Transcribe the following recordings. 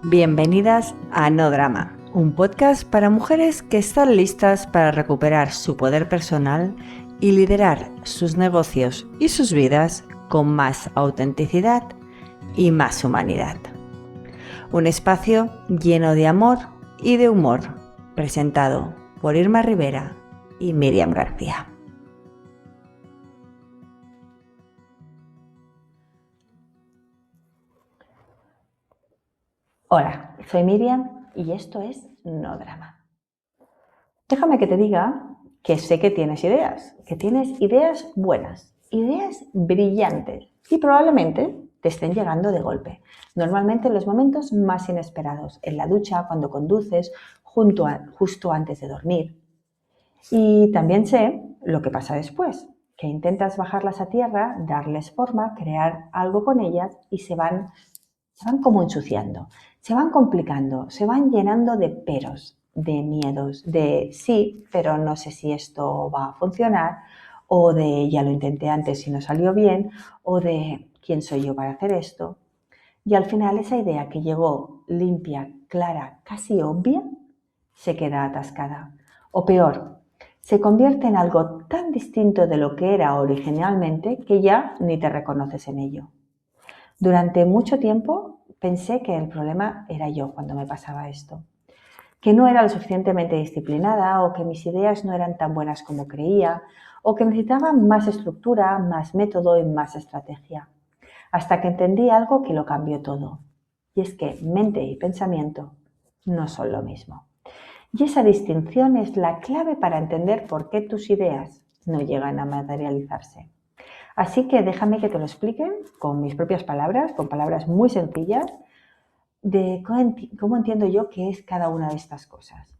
Bienvenidas a No Drama, un podcast para mujeres que están listas para recuperar su poder personal y liderar sus negocios y sus vidas con más autenticidad y más humanidad. Un espacio lleno de amor y de humor, presentado por Irma Rivera y Miriam García. Hola, soy Miriam y esto es No Drama. Déjame que te diga que sé que tienes ideas buenas, ideas brillantes y probablemente te estén llegando de golpe. Normalmente en los momentos más inesperados, en la ducha, cuando conduces, justo antes de dormir. Y también sé lo que pasa después, que intentas bajarlas a tierra, darles forma, crear algo con ellas y se van como ensuciando, se van complicando, se van llenando de peros, de miedos, de sí, pero no sé si esto va a funcionar, o de ya lo intenté antes y no salió bien, o de quién soy yo para hacer esto. Y al final esa idea que llegó limpia, clara, casi obvia, se queda atascada. O peor, se convierte en algo tan distinto de lo que era originalmente que ya ni te reconoces en ello. Durante mucho tiempo pensé que el problema era yo cuando me pasaba esto, que no era lo suficientemente disciplinada o que mis ideas no eran tan buenas como creía o que necesitaba más estructura, más método y más estrategia. Hasta que entendí algo que lo cambió todo. Y es que mente y pensamiento no son lo mismo. Y esa distinción es la clave para entender por qué tus ideas no llegan a materializarse. Así que déjame que te lo explique con mis propias palabras, con palabras muy sencillas, de cómo entiendo yo qué es cada una de estas cosas.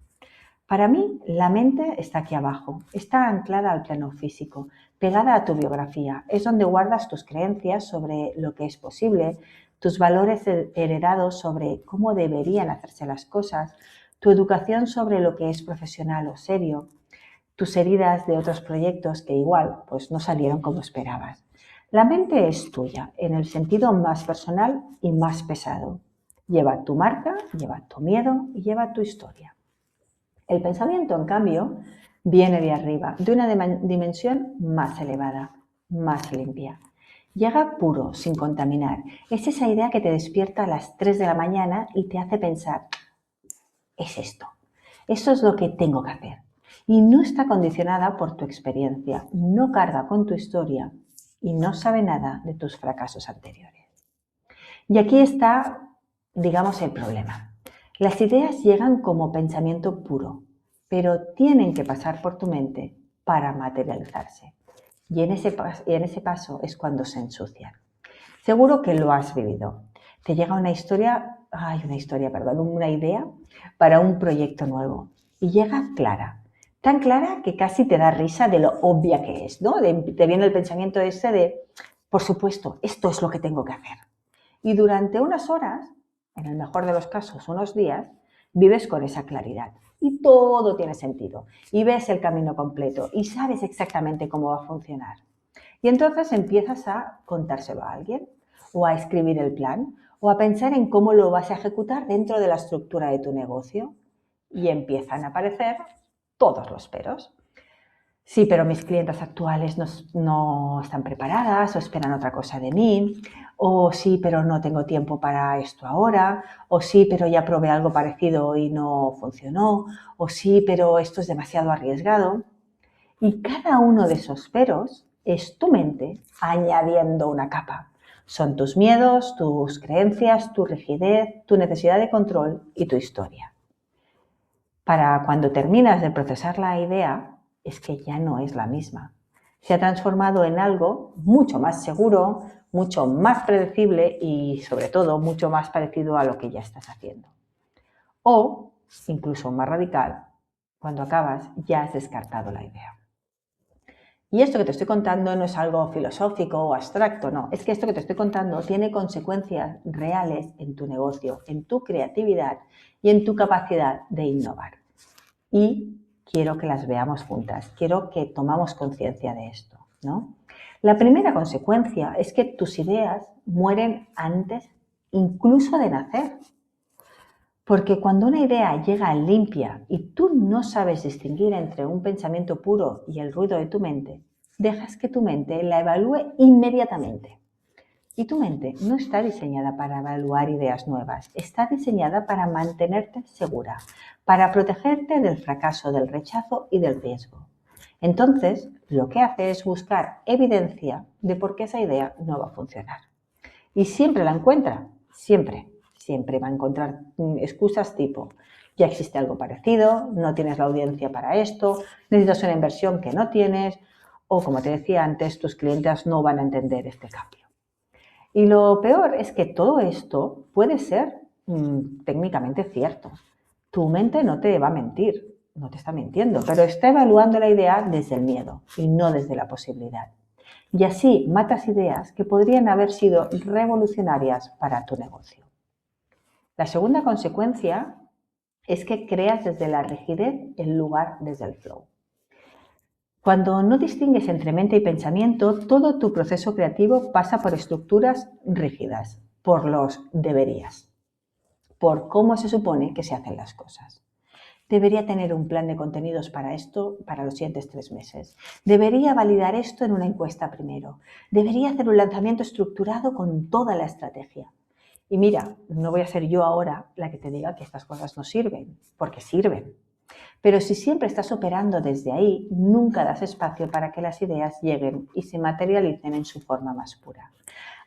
Para mí, la mente está aquí abajo, está anclada al plano físico, pegada a tu biografía. Es donde guardas tus creencias sobre lo que es posible, tus valores heredados sobre cómo deberían hacerse las cosas, tu educación sobre lo que es profesional o serio, tus heridas de otros proyectos que igual pues no salieron como esperabas. La mente es tuya en el sentido más personal y más pesado. Lleva tu marca, lleva tu miedo y lleva tu historia. El pensamiento, en cambio, viene de arriba, de una dimensión más elevada, más limpia. Llega puro, sin contaminar. Es esa idea que te despierta a las 3 de la mañana y te hace pensar, es esto. Eso es lo que tengo que hacer. Y no está condicionada por tu experiencia, no carga con tu historia y no sabe nada de tus fracasos anteriores. Y aquí está, digamos, el problema. Las ideas llegan como pensamiento puro, pero tienen que pasar por tu mente para materializarse. Y en ese paso es cuando se ensucian. Seguro que lo has vivido. Te llega una idea para un proyecto nuevo y llega clara, tan clara que casi te da risa de lo obvia que es, ¿no? Te viene el pensamiento ese de, por supuesto, esto es lo que tengo que hacer. Y durante unas horas, en el mejor de los casos unos días, vives con esa claridad y todo tiene sentido y ves el camino completo y sabes exactamente cómo va a funcionar. Y entonces empiezas a contárselo a alguien o a escribir el plan o a pensar en cómo lo vas a ejecutar dentro de la estructura de tu negocio. Y empiezan a aparecer todos los peros. Sí, pero mis clientes actuales no están preparadas o esperan otra cosa de mí. O sí, pero no tengo tiempo para esto ahora. O sí, pero ya probé algo parecido y no funcionó. O sí, pero esto es demasiado arriesgado. Y cada uno de esos peros es tu mente añadiendo una capa. Son tus miedos, tus creencias, tu rigidez, tu necesidad de control y tu historia. Para cuando terminas de procesar la idea, es que ya no es la misma. Se ha transformado en algo mucho más seguro, mucho más predecible y, sobre todo, mucho más parecido a lo que ya estás haciendo. O, incluso más radical, cuando acabas ya has descartado la idea. Y esto que te estoy contando no es algo filosófico o abstracto, no. Es que esto que te estoy contando tiene consecuencias reales en tu negocio, en tu creatividad y en tu capacidad de innovar. Y quiero que las veamos juntas. Quiero que tomamos conciencia de esto, ¿no? La primera consecuencia es que tus ideas mueren antes incluso de nacer. Porque cuando una idea llega limpia y tú no sabes distinguir entre un pensamiento puro y el ruido de tu mente, dejas que tu mente la evalúe inmediatamente. Y tu mente no está diseñada para evaluar ideas nuevas, está diseñada para mantenerte segura, para protegerte del fracaso, del rechazo y del riesgo. Entonces, lo que hace es buscar evidencia de por qué esa idea no va a funcionar. Y siempre la encuentra, siempre va a encontrar excusas tipo, ya existe algo parecido, no tienes la audiencia para esto, necesitas una inversión que no tienes, o como te decía antes, tus clientes no van a entender este cambio. Y lo peor es que todo esto puede ser técnicamente cierto. Tu mente no te va a mentir, no te está mintiendo, pero está evaluando la idea desde el miedo y no desde la posibilidad. Y así matas ideas que podrían haber sido revolucionarias para tu negocio. La segunda consecuencia es que creas desde la rigidez en lugar desde el flow. Cuando no distingues entre mente y pensamiento, todo tu proceso creativo pasa por estructuras rígidas, por los deberías, por cómo se supone que se hacen las cosas. Debería tener un plan de contenidos para esto para los siguientes 3 meses. Debería validar esto en una encuesta primero. Debería hacer un lanzamiento estructurado con toda la estrategia. Y mira, no voy a ser yo ahora la que te diga que estas cosas no sirven, porque sirven. Pero si siempre estás operando desde ahí, nunca das espacio para que las ideas lleguen y se materialicen en su forma más pura.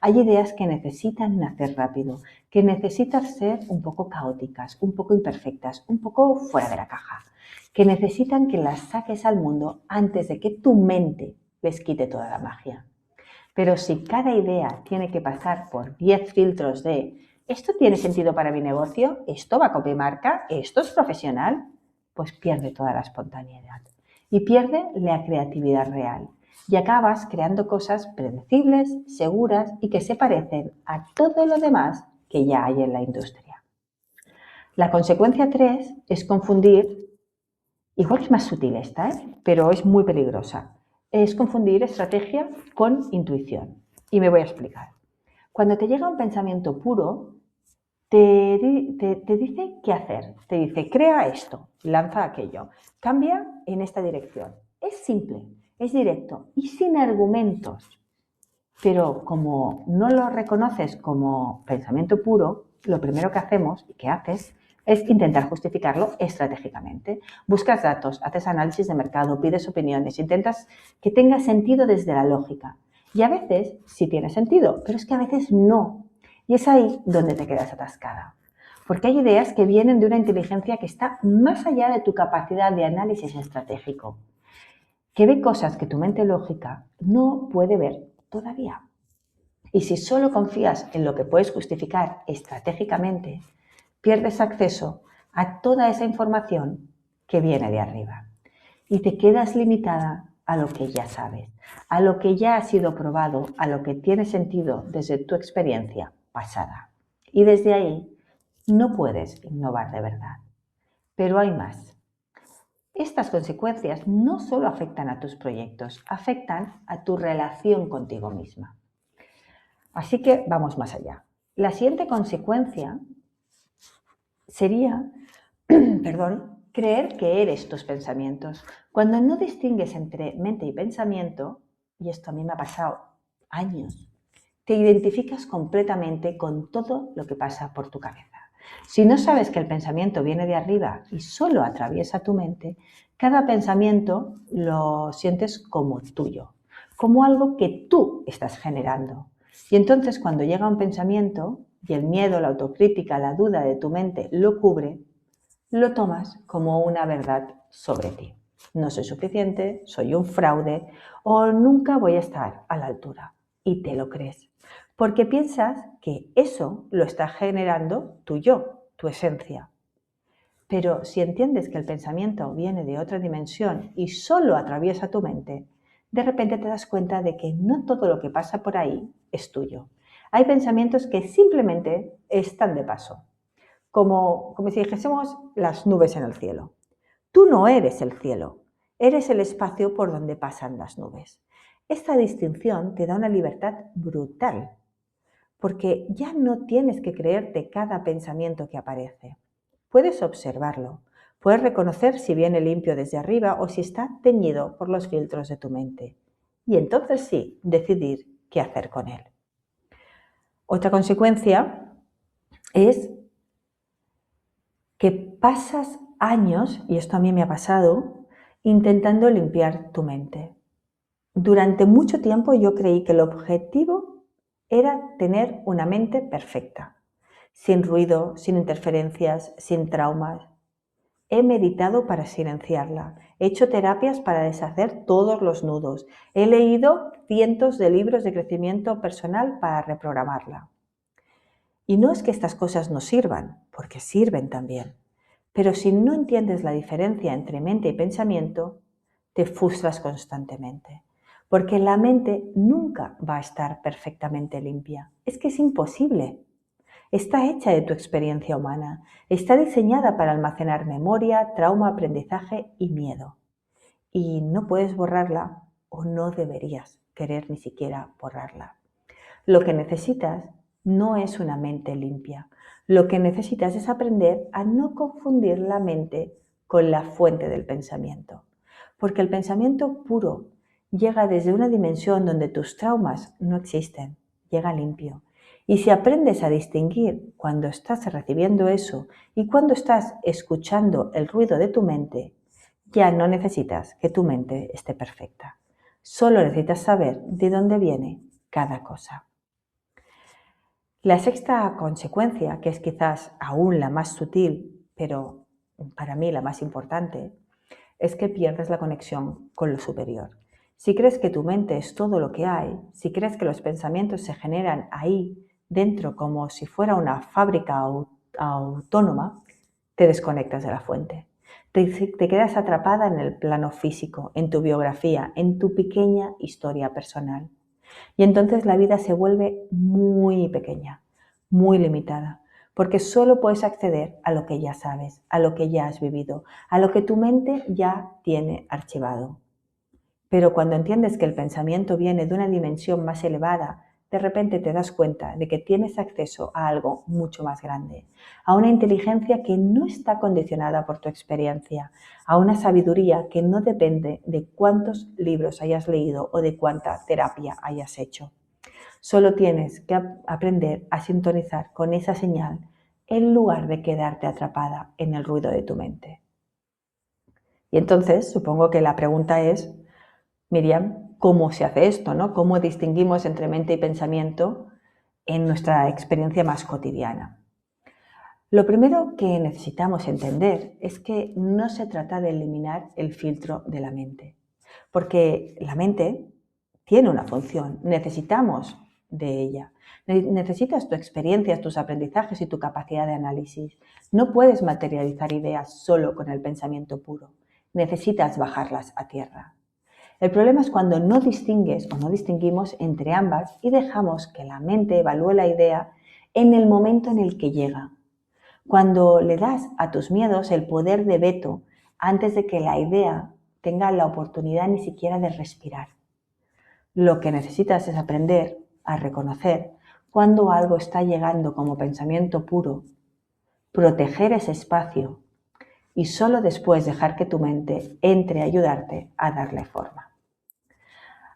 Hay ideas que necesitan nacer rápido, que necesitan ser un poco caóticas, un poco imperfectas, un poco fuera de la caja, que necesitan que las saques al mundo antes de que tu mente les quite toda la magia. Pero si cada idea tiene que pasar por 10 filtros de ¿esto tiene sentido para mi negocio? ¿Esto va con mi marca? ¿Esto es profesional? Pues pierde toda la espontaneidad y pierde la creatividad real. Y acabas creando cosas predecibles, seguras y que se parecen a todo lo demás que ya hay en la industria. La consecuencia 3 es confundir, igual es más sutil esta, pero es muy peligrosa, es confundir estrategia con intuición. Y me voy a explicar. Cuando te llega un pensamiento puro, te dice qué hacer. Te dice, crea esto, lanza aquello, cambia en esta dirección. Es simple, es directo y sin argumentos. Pero como no lo reconoces como pensamiento puro, lo primero que hacemos y que haces es intentar justificarlo estratégicamente. Buscas datos, haces análisis de mercado, pides opiniones, intentas que tenga sentido desde la lógica. Y a veces sí tiene sentido, pero es que a veces no. Y es ahí donde te quedas atascada. Porque hay ideas que vienen de una inteligencia que está más allá de tu capacidad de análisis estratégico, que ve cosas que tu mente lógica no puede ver todavía. Y si solo confías en lo que puedes justificar estratégicamente, pierdes acceso a toda esa información que viene de arriba. Y te quedas limitada a lo que ya sabes, a lo que ya ha sido probado, a lo que tiene sentido desde tu experiencia pasada. Y desde ahí no puedes innovar de verdad. Pero hay más. Estas consecuencias no solo afectan a tus proyectos, afectan a tu relación contigo misma. Así que vamos más allá. La siguiente consecuencia sería, creer que eres tus pensamientos. Cuando no distingues entre mente y pensamiento, y esto a mí me ha pasado años, te identificas completamente con todo lo que pasa por tu cabeza. Si no sabes que el pensamiento viene de arriba y solo atraviesa tu mente, cada pensamiento lo sientes como tuyo, como algo que tú estás generando. Y entonces cuando llega un pensamiento y el miedo, la autocrítica, la duda de tu mente lo cubre, lo tomas como una verdad sobre ti. No soy suficiente, soy un fraude o nunca voy a estar a la altura. Y te lo crees. Porque piensas que eso lo está generando tu yo, tu esencia. Pero si entiendes que el pensamiento viene de otra dimensión y solo atraviesa tu mente, de repente te das cuenta de que no todo lo que pasa por ahí es tuyo. Hay pensamientos que simplemente están de paso, como si dijésemos las nubes en el cielo. Tú no eres el cielo, eres el espacio por donde pasan las nubes. Esta distinción te da una libertad brutal, porque ya no tienes que creerte cada pensamiento que aparece. Puedes observarlo. Puedes reconocer si viene limpio desde arriba o si está teñido por los filtros de tu mente. Y entonces sí, decidir qué hacer con él. Otra consecuencia es que pasas años, y esto a mí me ha pasado, intentando limpiar tu mente. Durante mucho tiempo yo creí que el objetivo era tener una mente perfecta, sin ruido, sin interferencias, sin traumas. He meditado para silenciarla, he hecho terapias para deshacer todos los nudos, he leído cientos de libros de crecimiento personal para reprogramarla. Y no es que estas cosas no sirvan, porque sirven también. Pero si no entiendes la diferencia entre mente y pensamiento, te frustras constantemente. Porque la mente nunca va a estar perfectamente limpia. Es que es imposible. Está hecha de tu experiencia humana. Está diseñada para almacenar memoria, trauma, aprendizaje y miedo. Y no puedes borrarla o no deberías querer ni siquiera borrarla. Lo que necesitas no es una mente limpia. Lo que necesitas es aprender a no confundir la mente con la fuente del pensamiento. Porque el pensamiento puro llega desde una dimensión donde tus traumas no existen, llega limpio. Y si aprendes a distinguir cuando estás recibiendo eso y cuando estás escuchando el ruido de tu mente, ya no necesitas que tu mente esté perfecta. Solo necesitas saber de dónde viene cada cosa. La sexta consecuencia, que es quizás aún la más sutil, pero para mí la más importante, es que pierdes la conexión con lo superior. Si crees que tu mente es todo lo que hay, si crees que los pensamientos se generan ahí dentro como si fuera una fábrica autónoma, te desconectas de la fuente. Te quedas atrapada en el plano físico, en tu biografía, en tu pequeña historia personal. Y entonces la vida se vuelve muy pequeña, muy limitada, porque solo puedes acceder a lo que ya sabes, a lo que ya has vivido, a lo que tu mente ya tiene archivado. Pero cuando entiendes que el pensamiento viene de una dimensión más elevada, de repente te das cuenta de que tienes acceso a algo mucho más grande, a una inteligencia que no está condicionada por tu experiencia, a una sabiduría que no depende de cuántos libros hayas leído o de cuánta terapia hayas hecho. Solo tienes que aprender a sintonizar con esa señal en lugar de quedarte atrapada en el ruido de tu mente. Y entonces supongo que la pregunta es, Miriam, ¿cómo se hace esto, ¿no? ¿Cómo distinguimos entre mente y pensamiento en nuestra experiencia más cotidiana? Lo primero que necesitamos entender es que no se trata de eliminar el filtro de la mente, porque la mente tiene una función, necesitamos de ella. Necesitas tu experiencia, tus aprendizajes y tu capacidad de análisis. No puedes materializar ideas solo con el pensamiento puro. Necesitas bajarlas a tierra. El problema es cuando no distingues o no distinguimos entre ambas y dejamos que la mente evalúe la idea en el momento en el que llega. Cuando le das a tus miedos el poder de veto antes de que la idea tenga la oportunidad ni siquiera de respirar. Lo que necesitas es aprender a reconocer cuando algo está llegando como pensamiento puro, proteger ese espacio y solo después dejar que tu mente entre a ayudarte a darle forma.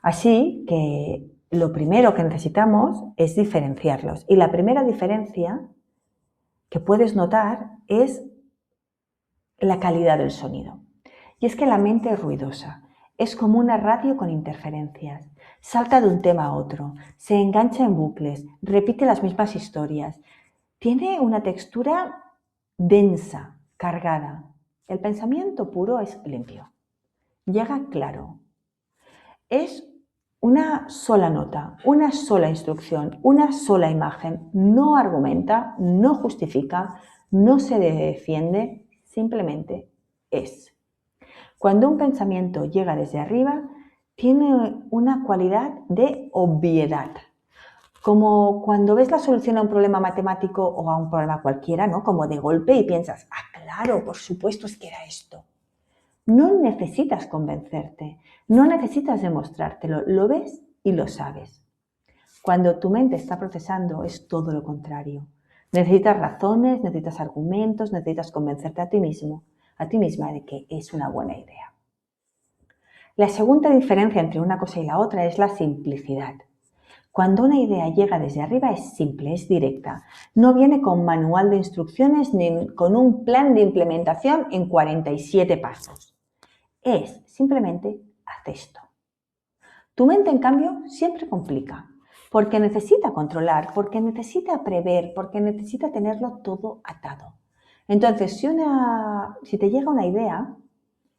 Así que lo primero que necesitamos es diferenciarlos. Y la primera diferencia que puedes notar es la calidad del sonido. Y es que la mente es ruidosa, es como una radio con interferencias. Salta de un tema a otro, se engancha en bucles, repite las mismas historias. Tiene una textura densa, cargada. El pensamiento puro es limpio, llega claro. Es una sola nota, una sola instrucción, una sola imagen. No argumenta, no justifica, no se defiende, simplemente es. Cuando un pensamiento llega desde arriba, tiene una cualidad de obviedad. Como cuando ves la solución a un problema matemático o a un problema cualquiera, ¿no? Como de golpe y piensas, claro, por supuesto es que era esto. No necesitas convencerte, no necesitas demostrártelo, lo ves y lo sabes. Cuando tu mente está procesando es todo lo contrario. Necesitas razones, necesitas argumentos, necesitas convencerte a ti mismo, a ti misma de que es una buena idea. La segunda diferencia entre una cosa y la otra es la simplicidad. Cuando una idea llega desde arriba es simple, es directa. No viene con manual de instrucciones ni con un plan de implementación en 47 pasos. Es simplemente haz esto. Tu mente, en cambio, siempre complica, porque necesita controlar, porque necesita prever, porque necesita tenerlo todo atado. Entonces, si te llega una idea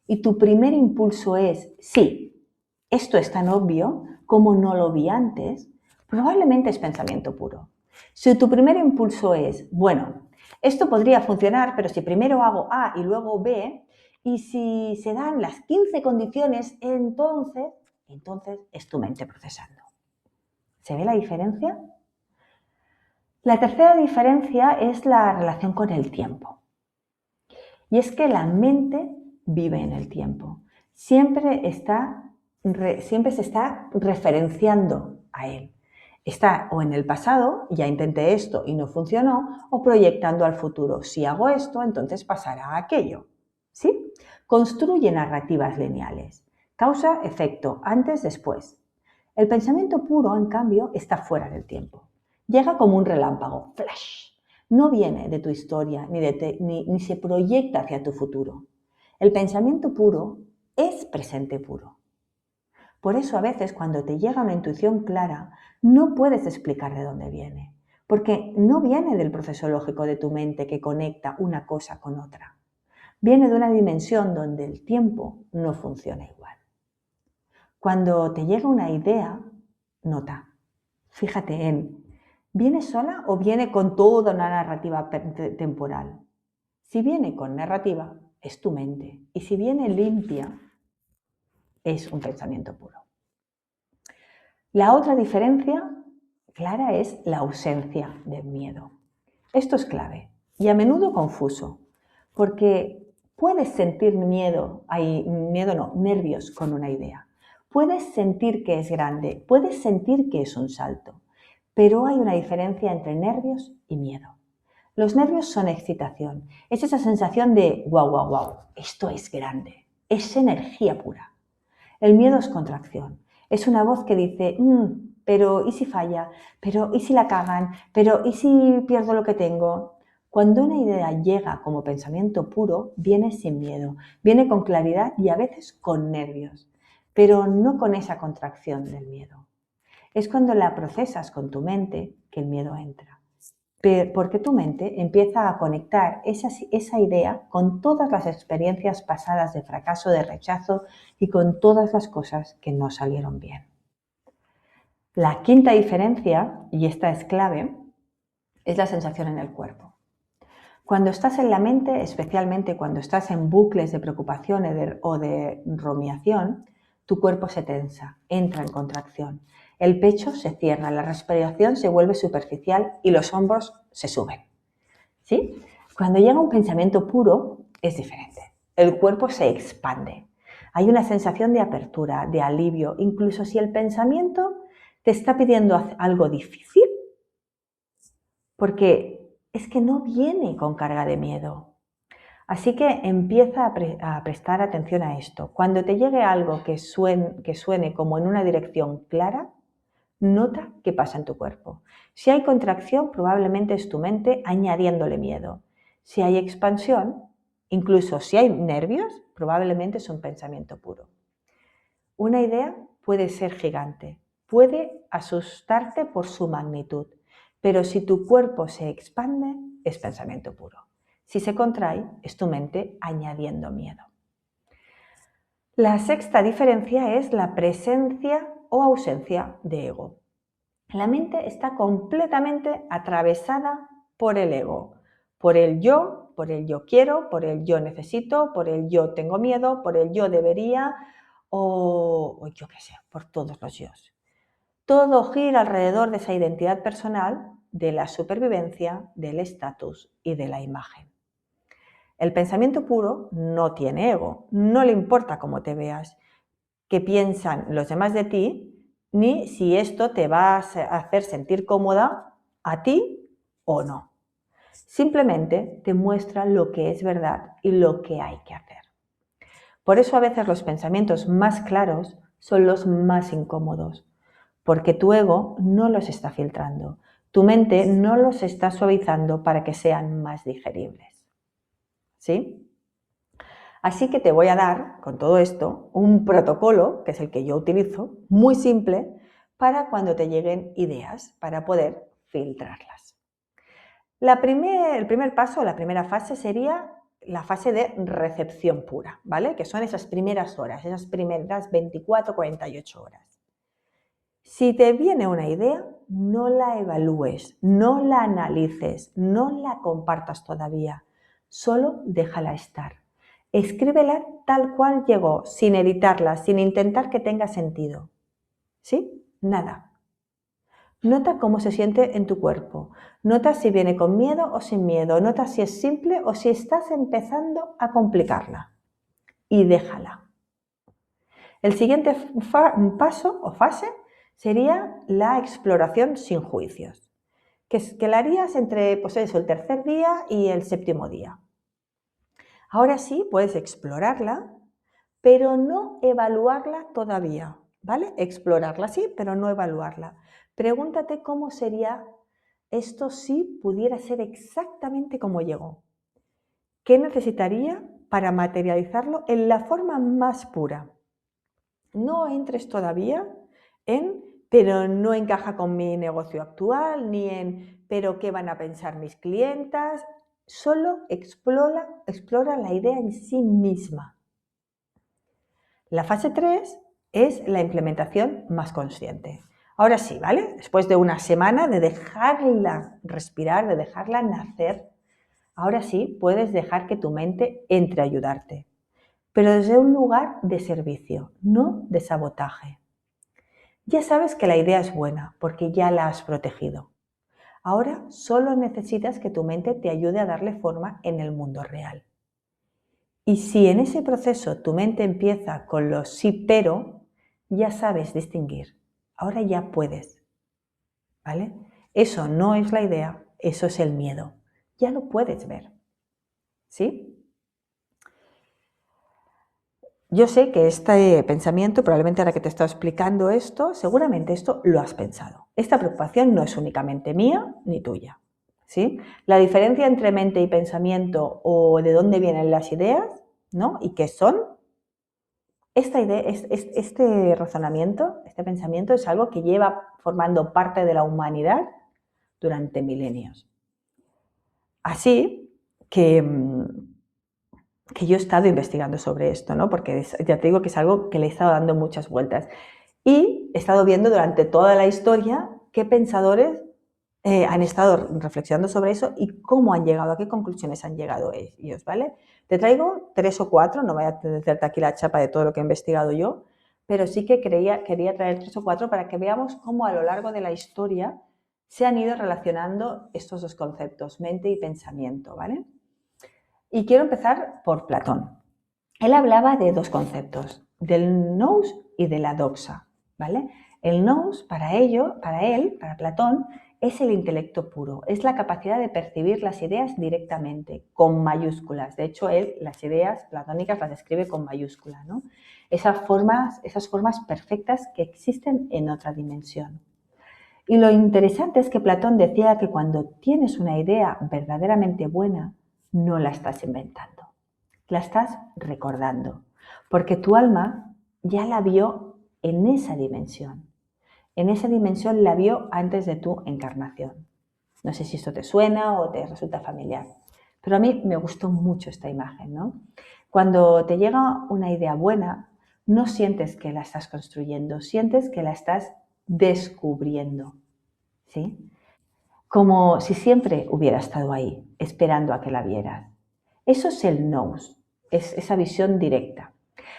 y tu primer impulso es, sí, esto es tan obvio, como no lo vi antes, probablemente es pensamiento puro. Si tu primer impulso es, bueno, esto podría funcionar, pero si primero hago A y luego B, y si se dan las 15 condiciones, entonces es tu mente procesando. ¿Se ve la diferencia? La tercera diferencia es la relación con el tiempo. Y es que la mente vive en el tiempo. Siempre se está referenciando a él. Está o en el pasado, ya intenté esto y no funcionó, o proyectando al futuro. Si hago esto, entonces pasará aquello. ¿Sí? Construye narrativas lineales. Causa, efecto, antes, después. El pensamiento puro, en cambio, está fuera del tiempo. Llega como un relámpago, flash. No viene de tu historia ni se proyecta hacia tu futuro. El pensamiento puro es presente puro. Por eso a veces cuando te llega una intuición clara, no puedes explicar de dónde viene, porque no viene del proceso lógico de tu mente que conecta una cosa con otra. Viene de una dimensión donde el tiempo no funciona igual. Cuando te llega una idea, nota, fíjate ¿viene sola o viene con toda una narrativa temporal? Si viene con narrativa, es tu mente. Y si viene limpia, es un pensamiento puro. La otra diferencia clara es la ausencia del miedo. Esto es clave y a menudo confuso, porque puedes sentir nervios con una idea. Puedes sentir que es grande, puedes sentir que es un salto, pero hay una diferencia entre nervios y miedo. Los nervios son excitación, es esa sensación de wow, esto es grande, es energía pura. El miedo es contracción, es una voz que dice, pero ¿y si falla? ¿Pero y si la cagan? ¿Pero y si pierdo lo que tengo? Cuando una idea llega como pensamiento puro, viene sin miedo, viene con claridad y a veces con nervios, pero no con esa contracción del miedo. Es cuando la procesas con tu mente que el miedo entra, porque tu mente empieza a conectar esa idea con todas las experiencias pasadas de fracaso, de rechazo y con todas las cosas que no salieron bien. La quinta diferencia, y esta es clave, es la sensación en el cuerpo. Cuando estás en la mente, especialmente cuando estás en bucles de preocupación o de rumiación, tu cuerpo se tensa, entra en contracción. El pecho se cierra, la respiración se vuelve superficial y los hombros se suben. ¿Sí? Cuando llega un pensamiento puro, es diferente. El cuerpo se expande. Hay una sensación de apertura, de alivio, incluso si el pensamiento te está pidiendo algo difícil, porque es que no viene con carga de miedo. Así que empieza a prestar atención a esto. Cuando te llegue algo que suene como en una dirección clara, nota qué pasa en tu cuerpo. Si hay contracción, probablemente es tu mente añadiéndole miedo. Si hay expansión, incluso si hay nervios, probablemente es un pensamiento puro. Una idea puede ser gigante, puede asustarte por su magnitud, pero si tu cuerpo se expande, es pensamiento puro. Si se contrae, es tu mente añadiendo miedo. La sexta diferencia es la presencia o ausencia de ego. La mente está completamente atravesada por el ego, por el yo quiero, por el yo necesito, por el yo tengo miedo, por el yo debería o yo qué sé, por todos los yos. Todo gira alrededor de esa identidad personal, de la supervivencia, del estatus y de la imagen. El pensamiento puro no tiene ego, no le importa cómo te veas, qué piensan los demás de ti, ni si esto te va a hacer sentir cómoda a ti o no. Simplemente te muestra lo que es verdad y lo que hay que hacer. Por eso a veces los pensamientos más claros son los más incómodos, porque tu ego no los está filtrando, tu mente no los está suavizando para que sean más digeribles. ¿Sí? Así que te voy a dar, con todo esto, un protocolo, que es el que yo utilizo, muy simple, para cuando te lleguen ideas, para poder filtrarlas. El primer paso, la primera fase sería la fase de recepción pura, ¿vale? Que son esas primeras horas, esas primeras 24, 48 horas. Si te viene una idea, no la evalúes, no la analices, no la compartas todavía, solo déjala estar. Escríbela tal cual llegó, sin editarla, sin intentar que tenga sentido. ¿Sí? Nada. Nota cómo se siente en tu cuerpo. Nota si viene con miedo o sin miedo. Nota si es simple o si estás empezando a complicarla. Y déjala. El siguiente paso o fase sería la exploración sin juicios, que la harías entre pues eso, el tercer día y el séptimo día. Ahora sí, puedes explorarla, pero no evaluarla todavía, ¿vale? Explorarla sí, pero no evaluarla. Pregúntate cómo sería esto si pudiera ser exactamente como llegó. ¿Qué necesitaría para materializarlo en la forma más pura? No entres todavía en, pero no encaja con mi negocio actual, ni en, pero qué van a pensar mis clientas. Solo explora la idea en sí misma. La fase 3 es la implementación más consciente. Ahora sí, ¿vale? Después de una semana de dejarla respirar, de dejarla nacer, ahora sí puedes dejar que tu mente entre a ayudarte, pero desde un lugar de servicio, no de sabotaje. Ya sabes que la idea es buena porque ya la has protegido. Ahora solo necesitas que tu mente te ayude a darle forma en el mundo real. Y si en ese proceso tu mente empieza con los sí pero, ya sabes distinguir. Ahora ya puedes, ¿vale? Eso no es la idea, eso es el miedo. Ya lo puedes ver, ¿sí? Yo sé que este pensamiento, probablemente ahora que te estoy explicando esto, seguramente esto lo has pensado. Esta preocupación no es únicamente mía ni tuya, ¿sí? La diferencia entre mente y pensamiento o de dónde vienen las ideas, ¿no? Y qué son. Esta idea, este razonamiento, este pensamiento es algo que lleva formando parte de la humanidad durante milenios. Así que yo he estado investigando sobre esto, ¿no? Porque ya te digo que es algo que le he estado dando muchas vueltas. Y he estado viendo durante toda la historia qué pensadores han estado reflexionando sobre eso y cómo han llegado, a qué conclusiones han llegado ellos, ¿vale? Te traigo 3 o 4, no voy a hacerte aquí la chapa de todo lo que he investigado yo, pero sí que quería traer 3 o 4 para que veamos cómo a lo largo de la historia se han ido relacionando estos dos conceptos, mente y pensamiento, ¿vale? Y quiero empezar por Platón. Él hablaba de dos conceptos, del nous y de la doxa, ¿vale? El nous, para él, para Platón, es el intelecto puro, es la capacidad de percibir las ideas directamente, con mayúsculas. De hecho, él las ideas platónicas las escribe con mayúscula, ¿no? Esas formas perfectas que existen en otra dimensión. Y lo interesante es que Platón decía que cuando tienes una idea verdaderamente buena, no la estás inventando, la estás recordando, porque tu alma ya la vio en esa dimensión. En esa dimensión la vio antes de tu encarnación. No sé si esto te suena o te resulta familiar, pero a mí me gustó mucho esta imagen, ¿no? Cuando te llega una idea buena, no sientes que la estás construyendo, sientes que la estás descubriendo, ¿sí? Como si siempre hubiera estado ahí, esperando a que la vieras. Eso es el nous, es esa visión directa.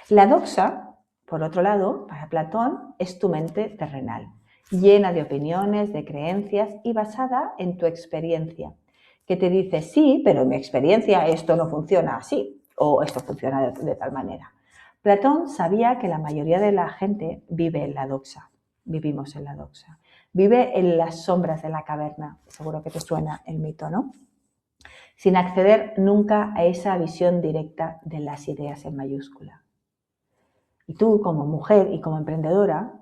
La doxa, por otro lado, para Platón, es tu mente terrenal, llena de opiniones, de creencias y basada en tu experiencia, que te dice, sí, pero en mi experiencia esto no funciona así, o esto funciona de tal manera. Platón sabía que la mayoría de la gente vive en la doxa, vivimos en la doxa. Vive en las sombras de la caverna. Seguro que te suena el mito, ¿no? sin acceder nunca a esa visión directa de las ideas en mayúscula. Y tú, como mujer y como emprendedora,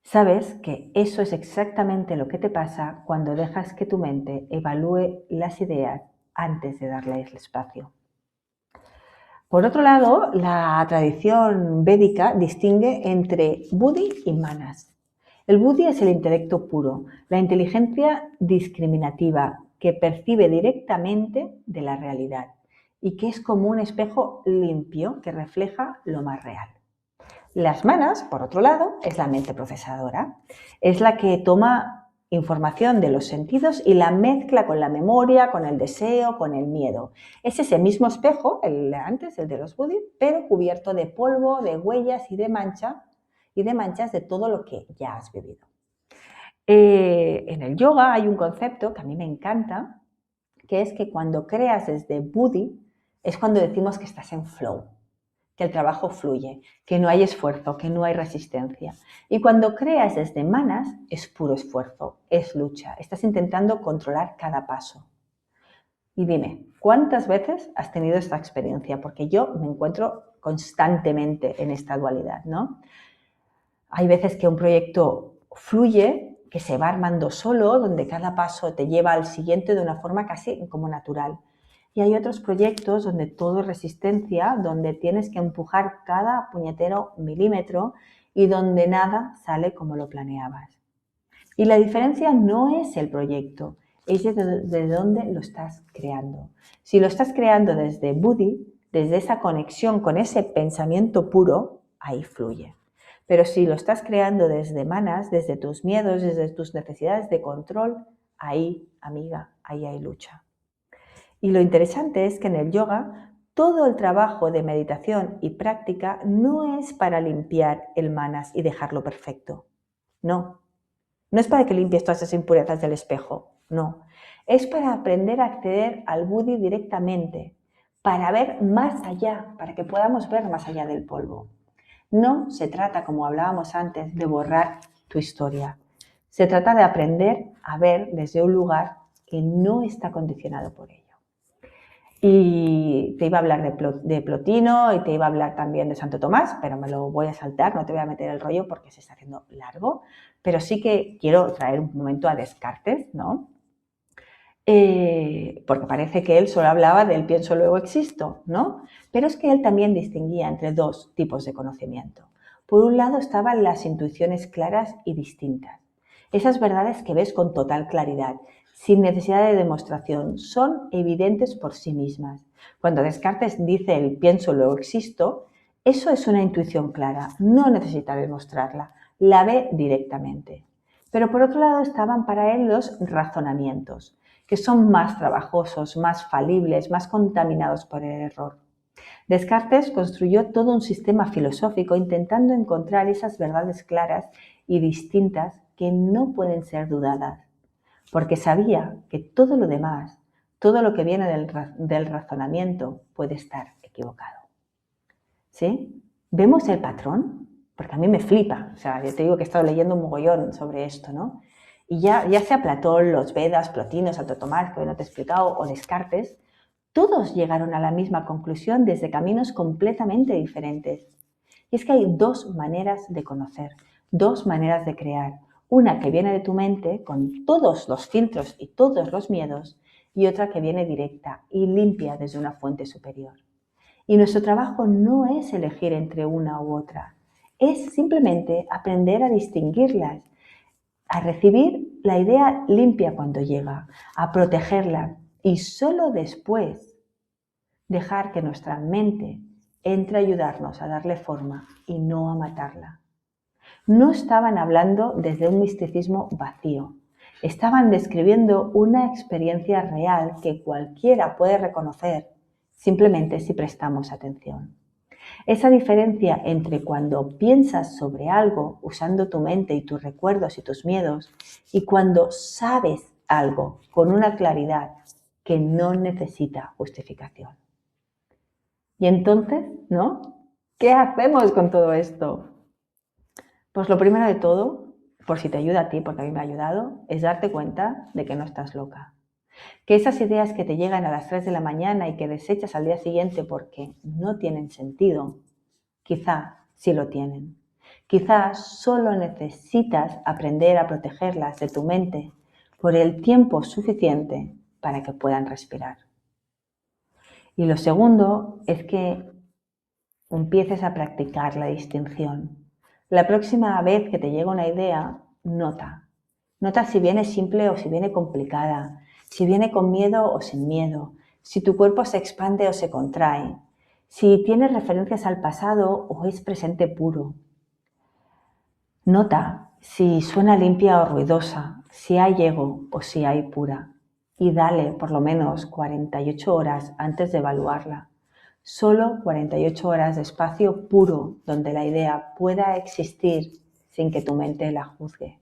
sabes que eso es exactamente lo que te pasa cuando dejas que tu mente evalúe las ideas antes de darles espacio. Por otro lado, la tradición védica distingue entre buddhi y manas. El buddhi es el intelecto puro, la inteligencia discriminativa que percibe directamente de la realidad y que es como un espejo limpio que refleja lo más real. Las manas, por otro lado, es la mente procesadora. Es la que toma información de los sentidos y la mezcla con la memoria, con el deseo, con el miedo. Es ese mismo espejo, el de antes, el de los buddhis, pero cubierto de polvo, de huellas y de manchas de todo lo que ya has vivido. En el yoga hay un concepto que a mí me encanta, que es que cuando creas desde buddhi es cuando decimos que estás en flow, que el trabajo fluye, que no hay esfuerzo, que no hay resistencia. Y cuando creas desde manas, es puro esfuerzo, es lucha, estás intentando controlar cada paso. Y dime, ¿cuántas veces has tenido esta experiencia? Porque yo me encuentro constantemente en esta dualidad, ¿no? Hay veces que un proyecto fluye, que se va armando solo, donde cada paso te lleva al siguiente de una forma casi como natural. Y hay otros proyectos donde todo es resistencia, donde tienes que empujar cada puñetero milímetro y donde nada sale como lo planeabas. Y la diferencia no es el proyecto, es de dónde lo estás creando. Si lo estás creando desde buddhi, desde esa conexión con ese pensamiento puro, ahí fluye. Pero si lo estás creando desde manas, desde tus miedos, desde tus necesidades de control, ahí, amiga, ahí hay lucha. Y lo interesante es que en el yoga todo el trabajo de meditación y práctica no es para limpiar el manas y dejarlo perfecto. No. No es para que limpies todas esas impurezas del espejo. No. Es para aprender a acceder al buddhi directamente, para ver más allá, para que podamos ver más allá del polvo. No se trata, como hablábamos antes, de borrar tu historia. Se trata de aprender a ver desde un lugar que no está condicionado por ello. Y te iba a hablar de Plotino y te iba a hablar también de Santo Tomás, pero me lo voy a saltar, no te voy a meter el rollo porque se está haciendo largo, pero sí que quiero traer un momento a Descartes, ¿no? Porque parece que él solo hablaba del pienso luego existo, ¿no? Pero es que él también distinguía entre dos tipos de conocimiento. Por un lado estaban las intuiciones claras y distintas, esas verdades que ves con total claridad, sin necesidad de demostración, son evidentes por sí mismas. Cuando Descartes dice el pienso luego existo, eso es una intuición clara, no necesita demostrarla, la ve directamente. Pero por otro lado estaban para él los razonamientos, que son más trabajosos, más falibles, más contaminados por el error. Descartes construyó todo un sistema filosófico intentando encontrar esas verdades claras y distintas que no pueden ser dudadas, porque sabía que todo lo demás, todo lo que viene del razonamiento puede estar equivocado. ¿Sí? ¿Vemos el patrón? Porque a mí me flipa. O sea, yo te digo que he estado leyendo un mogollón sobre esto, ¿no? Y ya sea Platón, los Vedas, Plotino, Santo Tomás, que hoy no te he explicado, o Descartes, todos llegaron a la misma conclusión desde caminos completamente diferentes. Y es que hay dos maneras de conocer, dos maneras de crear. Una que viene de tu mente, con todos los filtros y todos los miedos, y otra que viene directa y limpia desde una fuente superior. Y nuestro trabajo no es elegir entre una u otra, es simplemente aprender a distinguirlas, a recibir la idea limpia cuando llega, a protegerla y solo después dejar que nuestra mente entre a ayudarnos a darle forma y no a matarla. No estaban hablando desde un misticismo vacío, estaban describiendo una experiencia real que cualquiera puede reconocer simplemente si prestamos atención. Esa diferencia entre cuando piensas sobre algo usando tu mente y tus recuerdos y tus miedos y cuando sabes algo con una claridad que no necesita justificación. Y entonces, ¿no? ¿Qué hacemos con todo esto? Pues lo primero de todo, por si te ayuda a ti, porque a mí me ha ayudado, es darte cuenta de que no estás loca. Que esas ideas que te llegan a las 3 de la mañana y que desechas al día siguiente porque no tienen sentido, quizá sí lo tienen. Quizás solo necesitas aprender a protegerlas de tu mente por el tiempo suficiente para que puedan respirar. Y lo segundo es que empieces a practicar la distinción. La próxima vez que te llega una idea, nota. Nota si viene simple o si viene complicada, si viene con miedo o sin miedo, si tu cuerpo se expande o se contrae, si tiene referencias al pasado o es presente puro. Nota si suena limpia o ruidosa, si hay ego o si hay pura. Y dale por lo menos 48 horas antes de evaluarla. Solo 48 horas de espacio puro donde la idea pueda existir sin que tu mente la juzgue.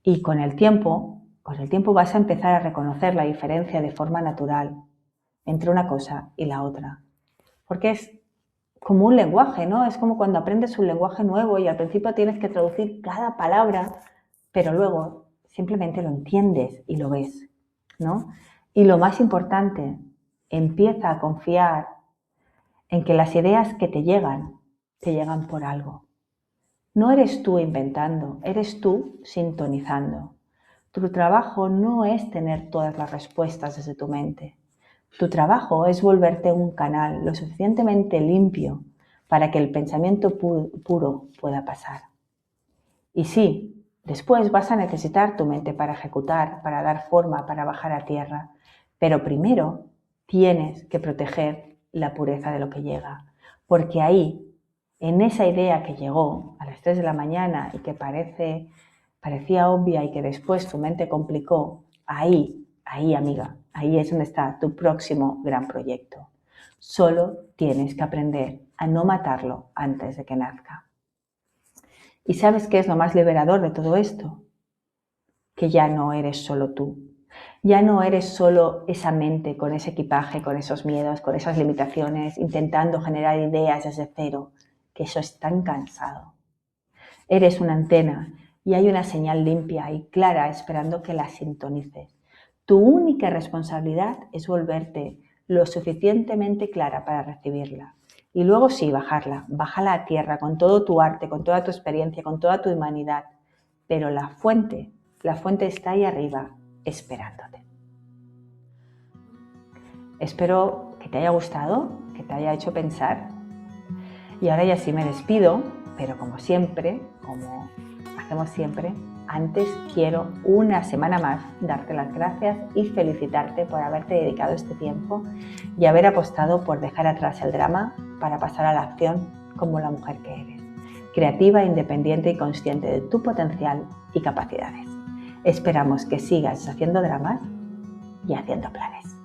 Y con el tiempo vas a empezar a reconocer la diferencia de forma natural entre una cosa y la otra. Porque es como un lenguaje, ¿no? Es como cuando aprendes un lenguaje nuevo y al principio tienes que traducir cada palabra, pero luego simplemente lo entiendes y lo ves, ¿no? Y lo más importante, empieza a confiar en que las ideas que te llegan por algo. No eres tú inventando, eres tú sintonizando. Tu trabajo no es tener todas las respuestas desde tu mente. Tu trabajo es volverte un canal lo suficientemente limpio para que el pensamiento puro pueda pasar. Y sí, después vas a necesitar tu mente para ejecutar, para dar forma, para bajar a tierra. Pero primero tienes que proteger la pureza de lo que llega. Porque ahí, en esa idea que llegó a las 3 de la mañana y que parecía obvia y que después tu mente complicó, ahí amiga, ahí es donde está tu próximo gran proyecto. Solo tienes que aprender a no matarlo antes de que nazca. ¿Y sabes qué es lo más liberador de todo esto? Que ya no eres solo tú. Ya no eres solo esa mente con ese equipaje, con esos miedos, con esas limitaciones, intentando generar ideas desde cero, que eso es tan cansado. Eres una antena y hay una señal limpia y clara esperando que la sintonices. Tu única responsabilidad es volverte lo suficientemente clara para recibirla. Y luego sí, bájala a tierra con todo tu arte, con toda tu experiencia, con toda tu humanidad. Pero la fuente está ahí arriba, esperándote. Espero que te haya gustado, que te haya hecho pensar. Y ahora ya sí me despido, pero como siempre, como hacemos siempre, antes quiero una semana más darte las gracias y felicitarte por haberte dedicado este tiempo y haber apostado por dejar atrás el drama para pasar a la acción como la mujer que eres, creativa, independiente y consciente de tu potencial y capacidades. Esperamos que sigas haciendo dramas y haciendo planes.